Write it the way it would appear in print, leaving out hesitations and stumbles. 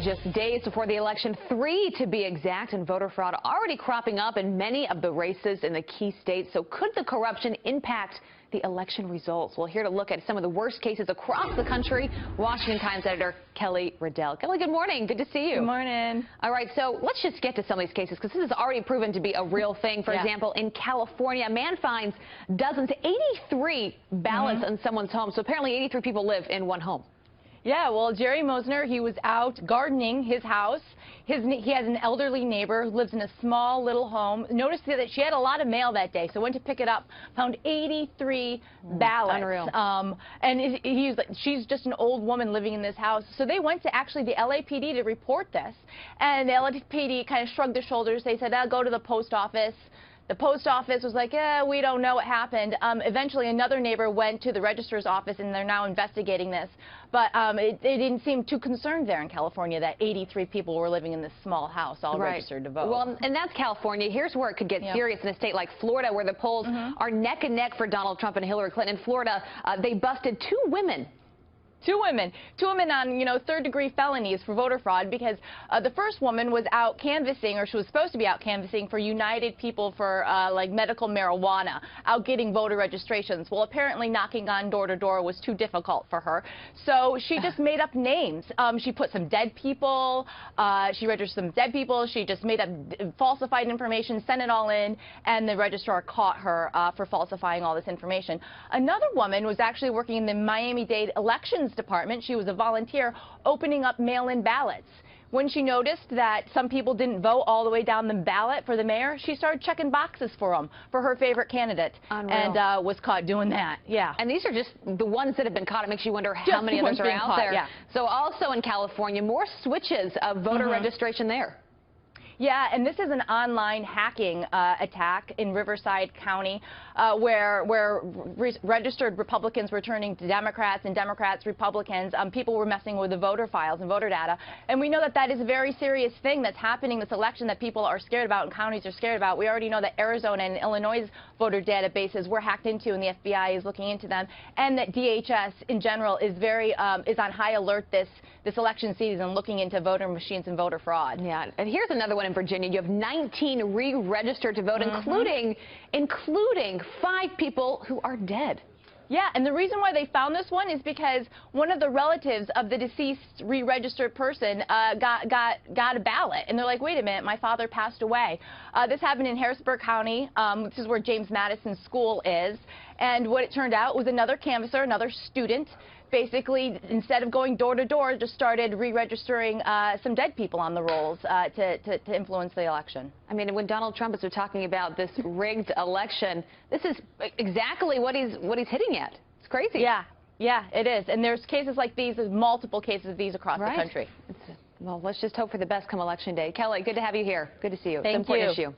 Just days before the election, 3 to be exact, and voter fraud already cropping up in many of the races in the key states. So could the corruption impact the election results? Well, here to look at some of the worst cases across the country, Washington Times editor Kelly Riddell. Kelly, good morning. Good to see you. Good morning. All right, so let's just get to some of these cases because this has already proven to be a real thing. For example, in California, a man finds dozens, 83 ballots in someone's home. So apparently 83 people live in one home. Yeah, well, Jerry Mosner, he was out gardening his house. He has an elderly neighbor who lives in a small little home. Noticed that she had a lot of mail that day, so went to pick it up. Found 83 ballots. Unreal. And she's just an old woman living in this house. So they went to actually the LAPD to report this, and the LAPD kind of shrugged their shoulders. They said, "I'll go to the post office." The post office was like, we don't know what happened. Eventually, another neighbor went to the registrar's office, and they're now investigating this. But they didn't seem too concerned there in California that 83 people were living in this small house, all registered to vote. Well, and that's California. Here's where it could get serious in a state like Florida, where the polls are neck and neck for Donald Trump and Hillary Clinton. In Florida, they busted two women on, third-degree felonies for voter fraud because the first woman was out canvassing, or she was supposed to be out canvassing for United People for like medical marijuana, out getting voter registrations. Well, apparently knocking on door-to-door was too difficult for her, so she just made up names. She put some dead people, she registered some dead people, she just made up falsified information, sent it all in, and the registrar caught her for falsifying all this information. Another woman was actually working in the Miami-Dade elections department. She was a volunteer opening up mail-in ballots. When she noticed that some people didn't vote all the way down the ballot for the mayor, she started checking boxes for them, for her favorite candidate. Unreal. And was caught doing that. Yeah. And these are just the ones that have been caught. It makes you wonder how many others are out there. Yeah. So also in California, more switches of voter registration there. Yeah, and this is an online hacking attack in Riverside County where registered Republicans were turning to Democrats and Democrats Republicans. People were messing with the voter files and voter data. And we know that that is a very serious thing that's happening this election that people are scared about and counties are scared about. We already know that Arizona and Illinois' voter databases were hacked into and the FBI is looking into them. And that DHS in general is is on high alert this election season looking into voter machines and voter fraud. Yeah, and here's another one in Virginia. You have 19 re-registered to vote, including 5 people who are dead. Yeah, and the reason why they found this one is because one of the relatives of the deceased re-registered person got a ballot, and they're like, wait a minute, my father passed away. This happened in Harrisburg County. This is where James Madison School is, and what it turned out was another canvasser, another student, basically, instead of going door to door, just started re-registering some dead people on the rolls to influence the election. I mean, when Donald Trump is talking about this rigged election, this is exactly what he's hitting at. It's crazy. Yeah, yeah, it is. And there's cases like these, there's multiple cases of these across the country. Well, let's just hope for the best come Election Day. Kelly, good to have you here. Good to see you. Thank you. It's an important issue.